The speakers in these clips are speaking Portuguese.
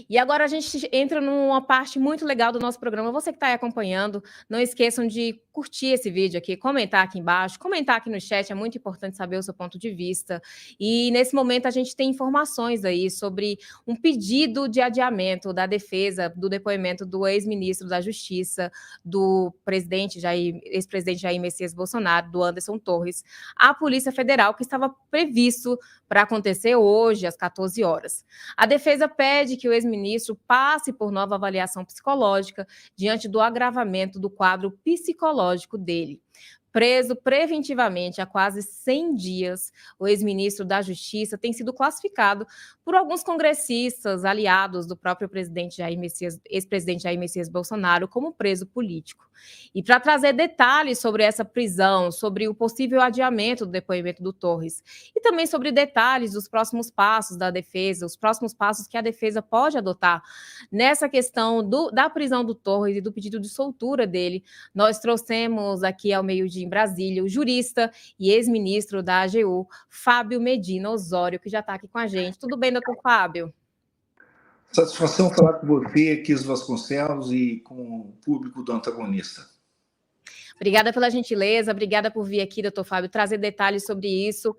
E agora a gente entra numa parte muito legal do nosso programa. Você que está aí acompanhando, não esqueçam de curtir esse vídeo aqui, comentar aqui embaixo, comentar aqui no chat, é muito importante saber o seu ponto de vista. E nesse momento a gente tem informações aí sobre um pedido de adiamento da defesa do depoimento do ex-ministro da Justiça, do ex-presidente Jair Messias Bolsonaro, do Anderson Torres, à Polícia Federal, que estava previsto para acontecer hoje, às 14 horas. A defesa pede que o ex-ministro passe por nova avaliação psicológica diante do agravamento do quadro psicológico dele. Preso preventivamente há quase 100 dias, o ex-ministro da Justiça tem sido classificado por alguns congressistas aliados do próprio ex-presidente Jair Messias Bolsonaro como preso político. E para trazer detalhes sobre essa prisão, sobre o possível adiamento do depoimento do Torres e também sobre detalhes dos próximos passos da defesa, os próximos passos que a defesa pode adotar nessa questão da prisão do Torres e do pedido de soltura dele, nós trouxemos aqui ao meio-dia em Brasília o jurista e ex-ministro da AGU, Fábio Medina Osório, que já está aqui com a gente. Tudo bem, doutor Fábio? Satisfação falar com você, Kis Vasconcelos, e com o público do Antagonista. Obrigada pela gentileza, obrigada por vir aqui, doutor Fábio, trazer detalhes sobre isso.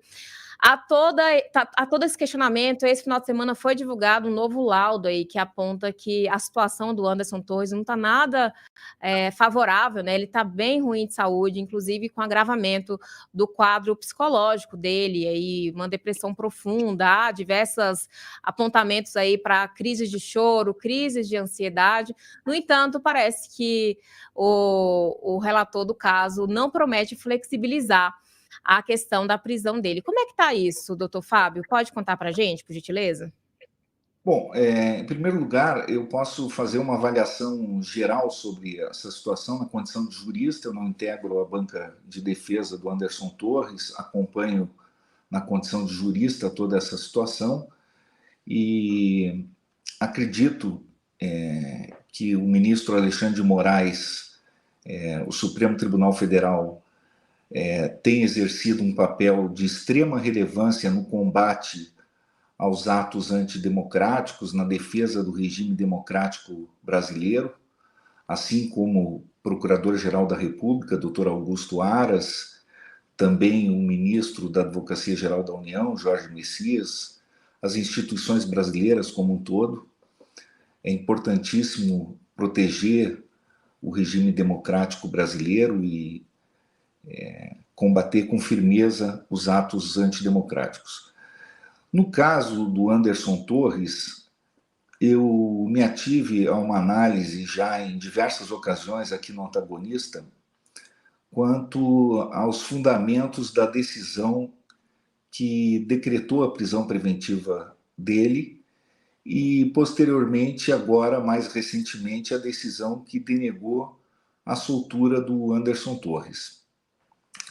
A todo esse questionamento, esse final de semana foi divulgado um novo laudo aí que aponta que a situação do Anderson Torres não está nada favorável, né? Ele está bem ruim de saúde, inclusive com agravamento do quadro psicológico dele, aí uma depressão profunda, há diversos apontamentos aí para crises de choro, crises de ansiedade. No entanto, parece que o relator do caso não promete flexibilizar a questão da prisão dele. Como é que está isso, doutor Fábio? Pode contar para a gente, por gentileza? Bom, em primeiro lugar, eu posso fazer uma avaliação geral sobre essa situação na condição de jurista. Eu não integro a banca de defesa do Anderson Torres, acompanho na condição de jurista toda essa situação e acredito que o ministro Alexandre de Moraes, o Supremo Tribunal Federal, tem exercido um papel de extrema relevância no combate aos atos antidemocráticos, na defesa do regime democrático brasileiro, assim como o Procurador-Geral da República, Dr. Augusto Aras, também o ministro da Advocacia Geral da União, Jorge Messias, as instituições brasileiras como um todo. É importantíssimo proteger o regime democrático brasileiro e combater com firmeza os atos antidemocráticos. No caso do Anderson Torres, eu me ative a uma análise já em diversas ocasiões aqui no Antagonista quanto aos fundamentos da decisão que decretou a prisão preventiva dele e, posteriormente, agora, mais recentemente, a decisão que denegou a soltura do Anderson Torres,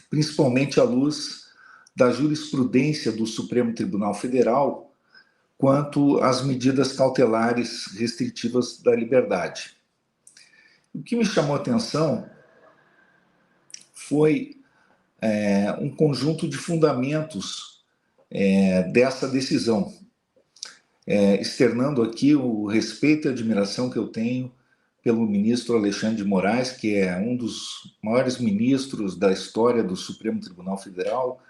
principalmente à luz da jurisprudência do Supremo Tribunal Federal quanto às medidas cautelares restritivas da liberdade. O que me chamou a atenção foi um conjunto de fundamentos dessa decisão, externando aqui o respeito e admiração que eu tenho pelo ministro Alexandre de Moraes, que é um dos maiores ministros da história do Supremo Tribunal Federal,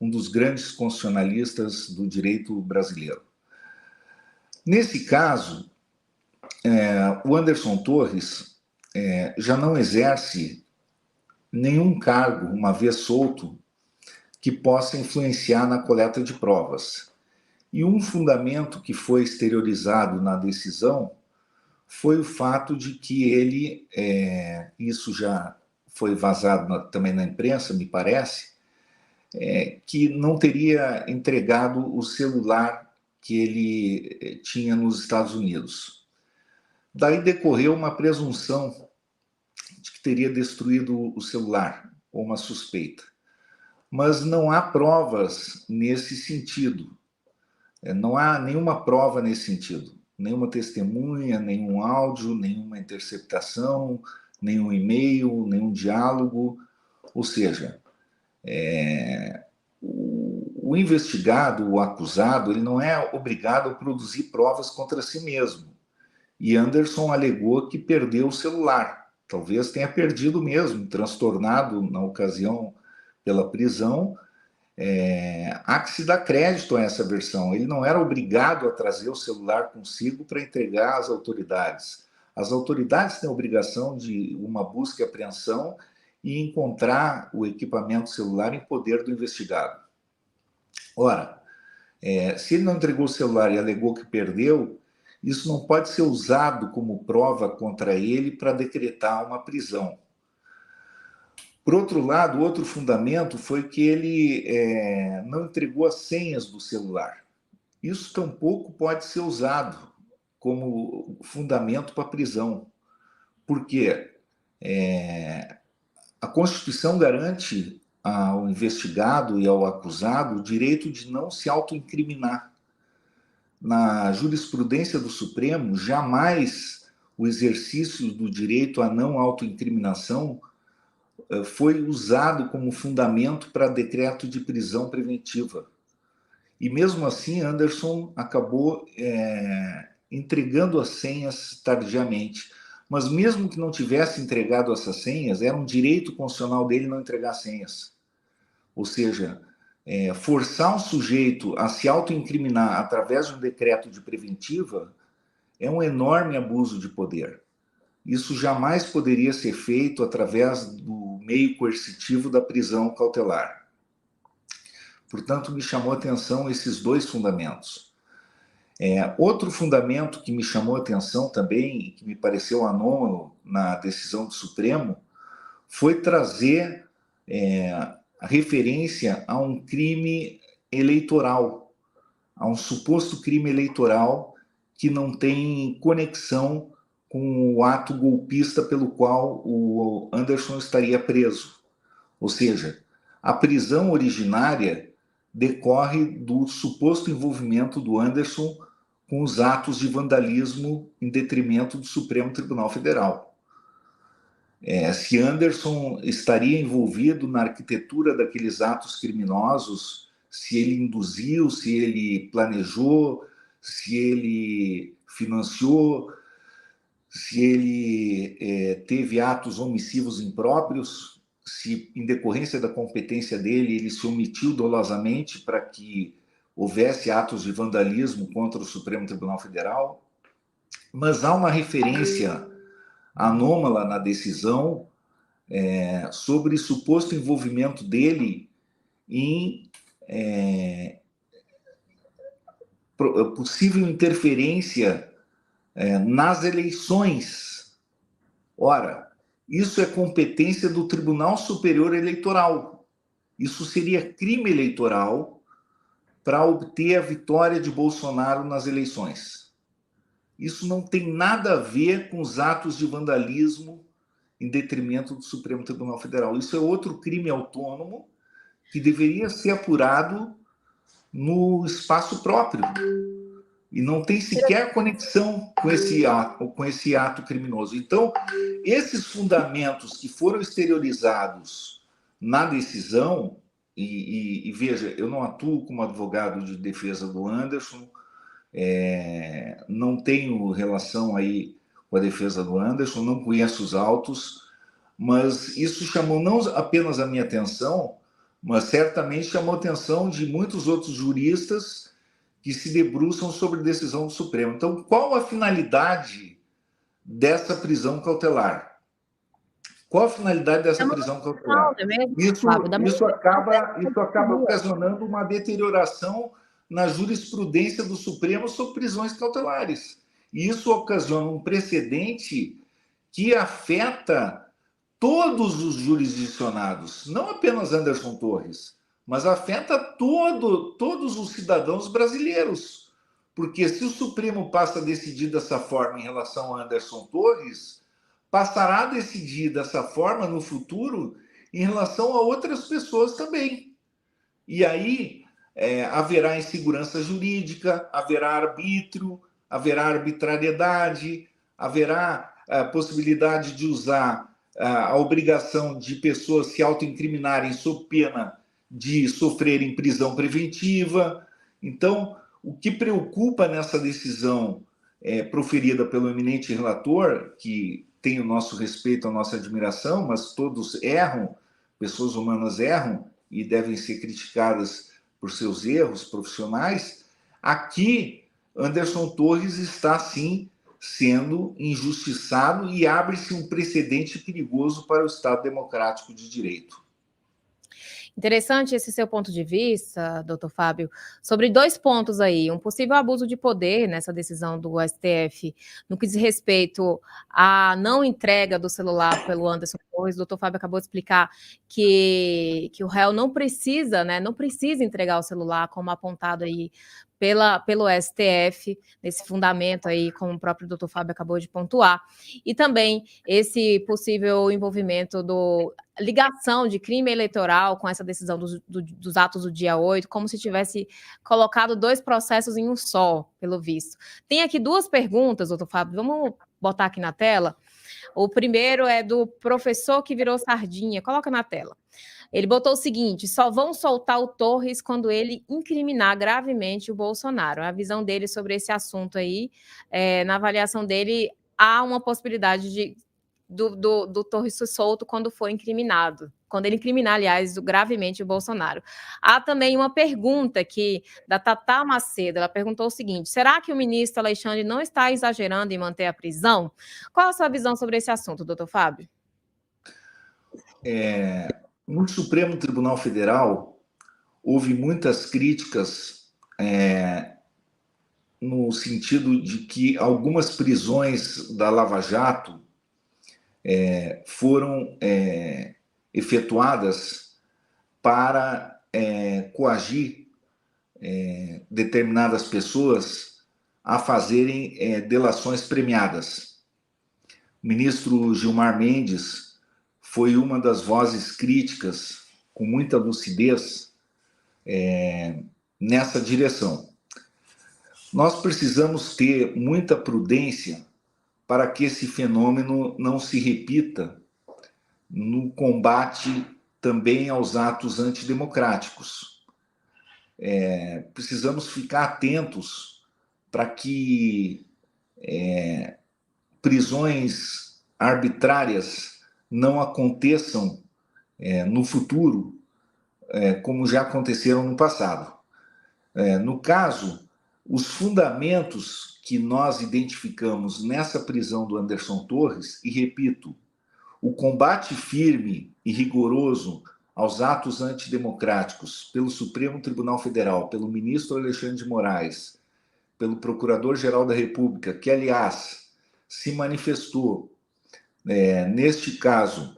um dos grandes constitucionalistas do direito brasileiro. Nesse caso, o Anderson Torres já não exerce nenhum cargo, uma vez solto, que possa influenciar na coleta de provas. E um fundamento que foi exteriorizado na decisão foi o fato de que ele, isso já foi vazado também na imprensa, me parece, que não teria entregado o celular que ele tinha nos Estados Unidos. Daí decorreu uma presunção de que teria destruído o celular, ou uma suspeita. Mas não há provas nesse sentido. Não há nenhuma prova nesse sentido. Nenhuma testemunha, nenhum áudio, nenhuma interceptação, nenhum e-mail, nenhum diálogo. Ou seja, o investigado, o acusado, ele não é obrigado a produzir provas contra si mesmo. e Anderson alegou que perdeu o celular. Talvez tenha perdido mesmo, transtornado na ocasião pela prisão. Há que se dar crédito a essa versão. Ele não era obrigado a trazer o celular consigo para entregar às autoridades. As autoridades têm a obrigação de uma busca e apreensão e encontrar o equipamento celular em poder do investigado. Ora, se ele não entregou o celular e alegou que perdeu, isso não pode ser usado como prova contra ele para decretar uma prisão. Por outro lado, outro fundamento foi que ele não entregou as senhas do celular. Isso tampouco pode ser usado como fundamento para a prisão, porque a Constituição garante ao investigado e ao acusado o direito de não se autoincriminar. Na jurisprudência do Supremo, jamais o exercício do direito à não autoincriminação foi usado como fundamento para decreto de prisão preventiva. E mesmo assim, Anderson acabou entregando as senhas tardiamente. Mas mesmo que não tivesse entregado essas senhas, era um direito constitucional dele não entregar senhas. Ou seja, forçar um sujeito a se autoincriminar através de um decreto de preventiva é um enorme abuso de poder. Isso jamais poderia ser feito através do meio coercitivo da prisão cautelar. Portanto, me chamou a atenção esses dois fundamentos. Outro fundamento que me chamou a atenção também, que me pareceu anômalo na decisão do Supremo, foi trazer a referência a um crime eleitoral, a um suposto crime eleitoral que não tem conexão com o ato golpista pelo qual o Anderson estaria preso. Ou seja, a prisão originária decorre do suposto envolvimento do Anderson com os atos de vandalismo em detrimento do Supremo Tribunal Federal. Se Anderson estaria envolvido na arquitetura daqueles atos criminosos, se ele induziu, se ele planejou, se ele financiou, se ele teve atos omissivos impróprios, se, em decorrência da competência dele, ele se omitiu dolosamente para que houvesse atos de vandalismo contra o Supremo Tribunal Federal. Mas há uma referência anômala na decisão sobre suposto envolvimento dele em possível interferência nas eleições. Ora, isso é competência do Tribunal Superior Eleitoral. Isso seria crime eleitoral para obter a vitória de Bolsonaro nas eleições. Isso não tem nada a ver com os atos de vandalismo em detrimento do Supremo Tribunal Federal. Isso é outro crime autônomo que deveria ser apurado no espaço próprio. E não tem sequer conexão com esse ato criminoso. Então, esses fundamentos que foram exteriorizados na decisão, e veja, eu não atuo como advogado de defesa do Anderson, não tenho relação aí com a defesa do Anderson, não conheço os autos, mas isso chamou não apenas a minha atenção, mas certamente chamou a atenção de muitos outros juristas que se debruçam sobre a decisão do Supremo. Então, qual a finalidade dessa prisão cautelar? Qual a finalidade dessa prisão cautelar? Isso acaba ocasionando uma deterioração na jurisprudência do Supremo sobre prisões cautelares. E isso ocasiona um precedente que afeta todos os jurisdicionados, não apenas Anderson Torres, mas afeta todos os cidadãos brasileiros. Porque se o Supremo passa a decidir dessa forma em relação a Anderson Torres, passará a decidir dessa forma no futuro em relação a outras pessoas também. E aí haverá insegurança jurídica, haverá arbítrio, haverá arbitrariedade, haverá a possibilidade de usar a obrigação de pessoas se autoincriminarem sob pena de sofrerem prisão preventiva. Então, o que preocupa nessa decisão proferida pelo eminente relator, que tem o nosso respeito, a nossa admiração, mas todos erram, pessoas humanas erram e devem ser criticadas por seus erros profissionais. Aqui, Anderson Torres está, sim, sendo injustiçado e abre-se um precedente perigoso para o Estado Democrático de Direito. Interessante esse seu ponto de vista, doutor Fábio, sobre 2 pontos aí. Um possível abuso de poder nessa decisão do STF, no que diz respeito à não entrega do celular pelo Anderson Torres. O doutor Fábio acabou de explicar que o réu não precisa, né, não precisa entregar o celular, como apontado aí pelo STF, nesse fundamento aí, como o próprio doutor Fábio acabou de pontuar. E também esse possível envolvimento ligação de crime eleitoral com essa decisão dos atos do dia 8, como se tivesse colocado 2 processos em um só, pelo visto. Tem aqui 2 perguntas, doutor Fábio, vamos botar aqui na tela. O primeiro é do professor que virou sardinha, coloca na tela. Ele botou o seguinte: só vão soltar o Torres quando ele incriminar gravemente o Bolsonaro. A visão dele sobre esse assunto aí, na avaliação dele, há uma possibilidade do Torres ser solto quando for incriminado. Quando ele incriminar, aliás, gravemente o Bolsonaro. Há também uma pergunta aqui da Tatá Macedo. Ela perguntou o seguinte: será que o ministro Alexandre não está exagerando em manter a prisão? Qual a sua visão sobre esse assunto, doutor Fábio? No Supremo Tribunal Federal, houve muitas críticas no sentido de que algumas prisões da Lava Jato foram efetuadas para coagir determinadas pessoas a fazerem delações premiadas. O ministro Gilmar Mendes foi uma das vozes críticas, com muita lucidez, nessa direção. Nós precisamos ter muita prudência para que esse fenômeno não se repita no combate também aos atos antidemocráticos. Precisamos ficar atentos para que prisões arbitrárias não aconteçam no futuro, como já aconteceram no passado. No caso, os fundamentos que nós identificamos nessa prisão do Anderson Torres, e repito, o combate firme e rigoroso aos atos antidemocráticos pelo Supremo Tribunal Federal, pelo ministro Alexandre de Moraes, pelo Procurador-Geral da República, que, aliás, se manifestou, neste caso,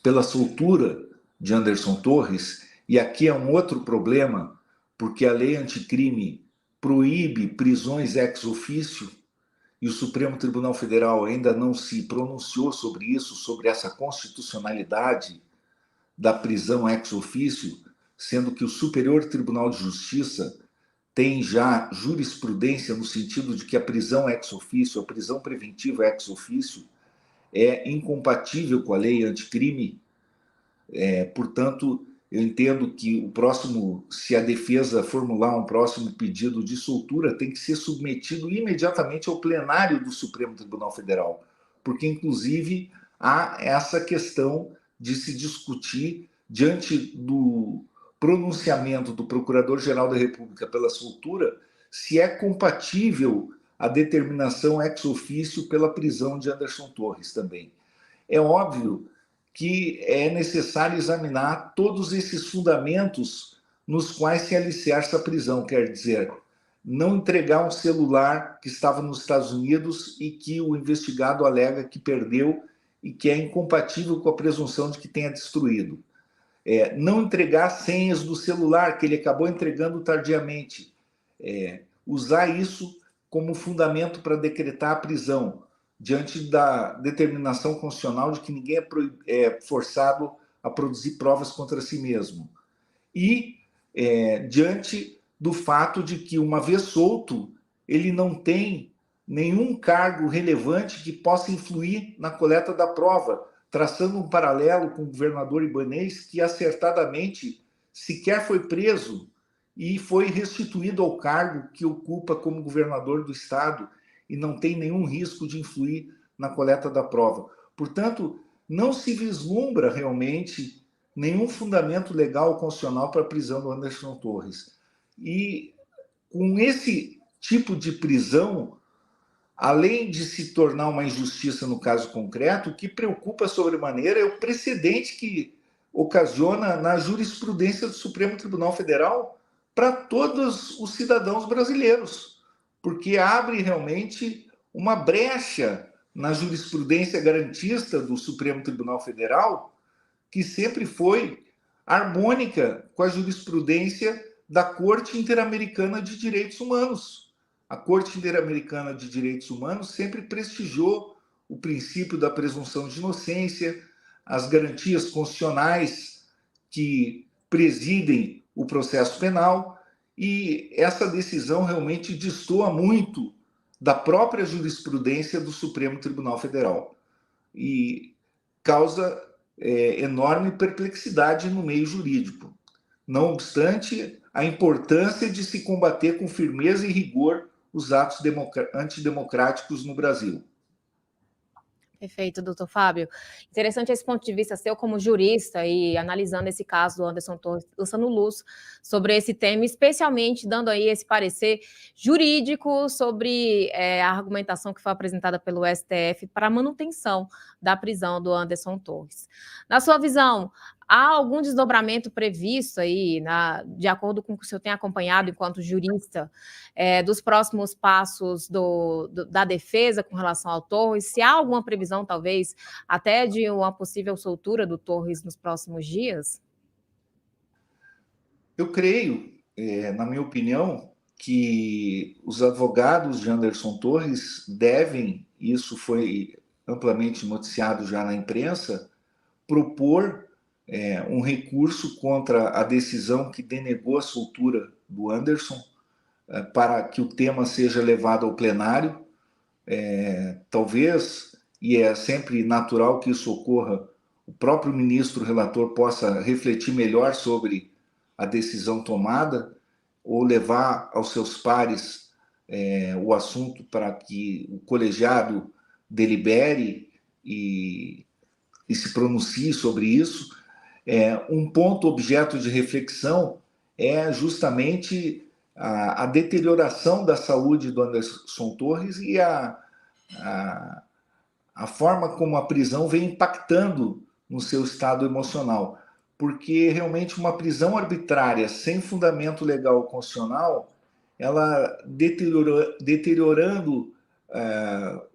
pela soltura de Anderson Torres, e aqui é um outro problema, porque a lei anticrime proíbe prisões ex officio, e o Supremo Tribunal Federal ainda não se pronunciou sobre isso, sobre essa constitucionalidade da prisão ex officio, sendo que o Superior Tribunal de Justiça tem já jurisprudência no sentido de que a prisão ex officio, a prisão preventiva ex officio, é incompatível com a lei anticrime. Portanto, eu entendo que o próximo, se a defesa formular um próximo pedido de soltura, tem que ser submetido imediatamente ao plenário do Supremo Tribunal Federal, porque, inclusive, há essa questão de se discutir, diante do pronunciamento do Procurador-Geral da República pela soltura, se é compatível a determinação ex officio pela prisão de Anderson Torres também. É óbvio que é necessário examinar todos esses fundamentos nos quais se alicerça a prisão, quer dizer, não entregar um celular que estava nos Estados Unidos e que o investigado alega que perdeu e que é incompatível com a presunção de que tenha destruído. Não entregar senhas do celular que ele acabou entregando tardiamente. Usar isso como fundamento para decretar a prisão, diante da determinação constitucional de que ninguém é forçado a produzir provas contra si mesmo. E diante do fato de que, uma vez solto, ele não tem nenhum cargo relevante que possa influir na coleta da prova, traçando um paralelo com o governador Ibanez, que acertadamente sequer foi preso e foi restituído ao cargo que ocupa como governador do estado. e não tem nenhum risco de influir na coleta da prova. Portanto, não se vislumbra realmente nenhum fundamento legal ou constitucional para a prisão do Anderson Torres. E com esse tipo de prisão, além de se tornar uma injustiça no caso concreto, o que preocupa sobremaneira é o precedente que ocasiona na jurisprudência do Supremo Tribunal Federal para todos os cidadãos brasileiros, porque abre realmente uma brecha na jurisprudência garantista do Supremo Tribunal Federal, que sempre foi harmônica com a jurisprudência da Corte Interamericana de Direitos Humanos. A Corte Interamericana de Direitos Humanos sempre prestigiou o princípio da presunção de inocência, as garantias constitucionais que presidem o processo penal, e essa decisão realmente destoa muito da própria jurisprudência do Supremo Tribunal Federal e causa enorme perplexidade no meio jurídico. Não obstante, a importância de se combater com firmeza e rigor os atos antidemocráticos no Brasil. Perfeito, doutor Fábio. Interessante esse ponto de vista seu como jurista e analisando esse caso do Anderson Torres, lançando luz sobre esse tema, especialmente dando aí esse parecer jurídico sobre a argumentação que foi apresentada pelo STF para a manutenção da prisão do Anderson Torres. Na sua visão, há algum desdobramento previsto aí, de acordo com o que o senhor tem acompanhado enquanto jurista, dos próximos passos da defesa com relação ao Torres? Se há alguma previsão, talvez, até de uma possível soltura do Torres nos próximos dias? Eu creio, na minha opinião, que os advogados de Anderson Torres devem, isso foi amplamente noticiado já na imprensa, propor um recurso contra a decisão que denegou a soltura do Anderson, para que o tema seja levado ao plenário. Talvez, e é sempre natural que isso ocorra, o próprio ministro relator possa refletir melhor sobre a decisão tomada ou levar aos seus pares o assunto para que o colegiado delibere e se pronuncie sobre isso. Um ponto objeto de reflexão é justamente a deterioração da saúde do Anderson Torres e a forma como a prisão vem impactando no seu estado emocional. Porque realmente uma prisão arbitrária sem fundamento legal ou constitucional, ela deteriorando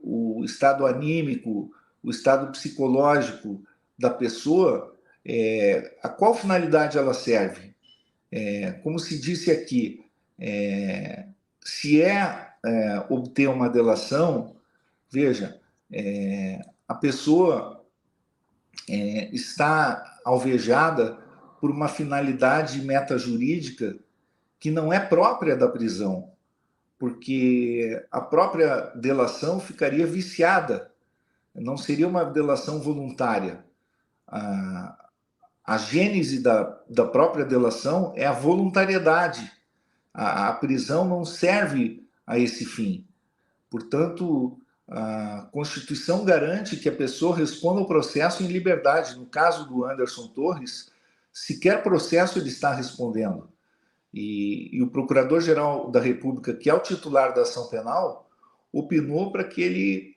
o estado anímico, o estado psicológico da pessoa, a qual finalidade ela serve? Como se disse aqui, se obter uma delação, veja, a pessoa está alvejada por uma finalidade metajurídica que não é própria da prisão, porque a própria delação ficaria viciada, não seria uma delação voluntária. A gênese da própria delação é a voluntariedade. A prisão não serve a esse fim. Portanto, a Constituição garante que a pessoa responda ao processo em liberdade. No caso do Anderson Torres, sequer processo ele está respondendo. E o Procurador-Geral da República, que é o titular da ação penal, opinou para que ele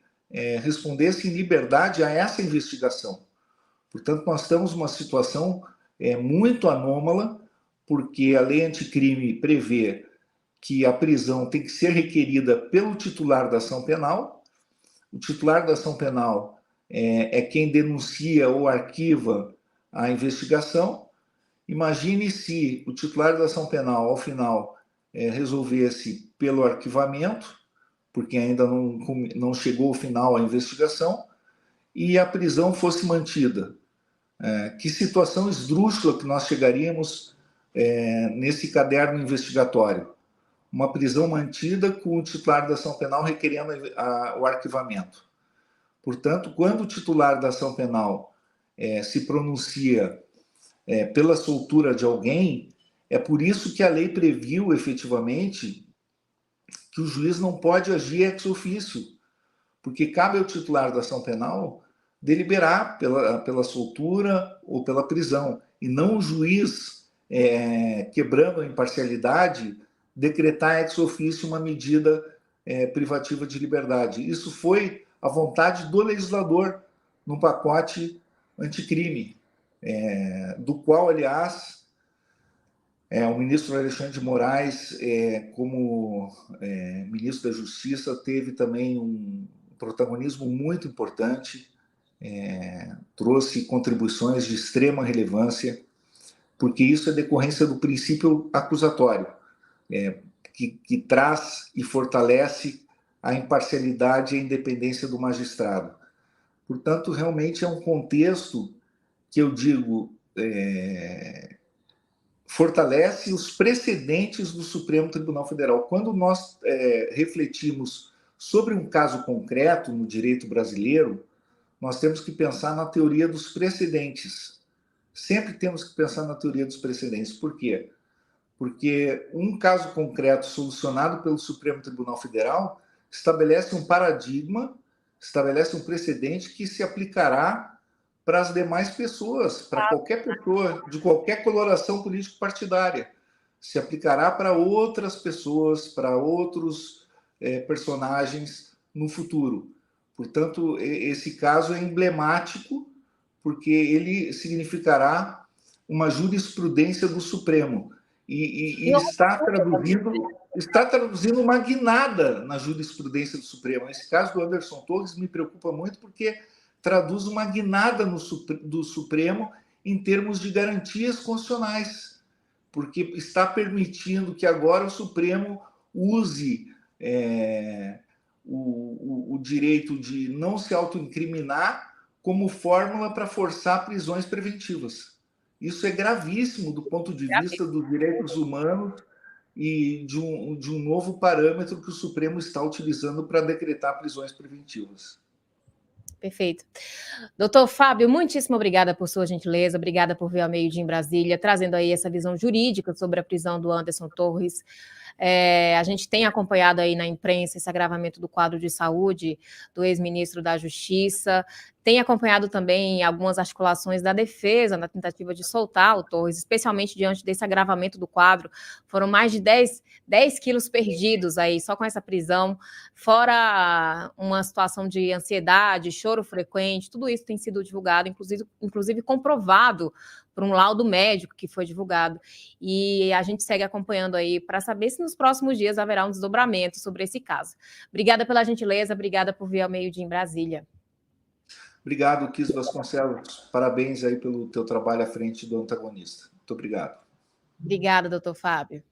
respondesse em liberdade a essa investigação. Portanto, nós estamos numa situação muito anômala, porque a lei anticrime prevê que a prisão tem que ser requerida pelo titular da ação penal. O titular da ação penal é quem denuncia ou arquiva a investigação. Imagine se o titular da ação penal, ao final, resolvesse pelo arquivamento, porque ainda não chegou ao final a investigação, e a prisão fosse mantida. Que situação esdrúxula que nós chegaríamos nesse caderno investigatório. Uma prisão mantida com o titular da ação penal requerendo o arquivamento. Portanto, quando o titular da ação penal se pronuncia pela soltura de alguém, é por isso que a lei previu efetivamente que o juiz não pode agir ex officio, porque cabe ao titular da ação penal deliberar pela soltura ou pela prisão, e não o juiz, quebrando a imparcialidade, decretar ex officio uma medida privativa de liberdade. Isso foi a vontade do legislador no pacote anticrime, do qual, aliás, o ministro Alexandre de Moraes, como ministro da Justiça, teve também um protagonismo muito importante, trouxe contribuições de extrema relevância, porque isso é decorrência do princípio acusatório, que traz e fortalece a imparcialidade e a independência do magistrado. Portanto, realmente é um contexto que eu digo fortalece os precedentes do Supremo Tribunal Federal. Quando nós refletimos sobre um caso concreto no direito brasileiro, nós temos que pensar na teoria dos precedentes. Sempre temos que pensar na teoria dos precedentes. Por quê? Porque um caso concreto solucionado pelo Supremo Tribunal Federal estabelece um paradigma, estabelece um precedente que se aplicará para as demais pessoas, para qualquer pessoa, de qualquer coloração político-partidária. Se aplicará para outras pessoas, para outros personagens no futuro. Portanto, esse caso é emblemático, porque ele significará uma jurisprudência do Supremo. E está traduzindo uma guinada na jurisprudência do Supremo. Esse caso do Anderson Torres me preocupa muito, porque traduz uma guinada do Supremo em termos de garantias constitucionais, porque está permitindo que agora o Supremo use o direito de não se autoincriminar como fórmula para forçar prisões preventivas. Isso é gravíssimo do ponto de vista dos direitos humanos e de um novo parâmetro que o Supremo está utilizando para decretar prisões preventivas. Perfeito. Doutor Fábio, muitíssimo obrigada por sua gentileza, obrigada por vir ao meio-dia em Brasília, trazendo aí essa visão jurídica sobre a prisão do Anderson Torres. A gente tem acompanhado aí na imprensa esse agravamento do quadro de saúde do ex-ministro da Justiça, tem acompanhado também algumas articulações da defesa na tentativa de soltar o Torres, especialmente diante desse agravamento do quadro. Foram mais de 10 quilos perdidos aí, só com essa prisão, fora uma situação de ansiedade, choro frequente, tudo isso tem sido divulgado, inclusive comprovado por um laudo médico que foi divulgado. E a gente segue acompanhando aí para saber se nos próximos dias haverá um desdobramento sobre esse caso. Obrigada pela gentileza, obrigada por vir ao meio-dia em Brasília. Obrigado, Kis Vasconcelos. Parabéns aí pelo teu trabalho à frente do antagonista. Muito obrigado. Obrigada, doutor Fábio.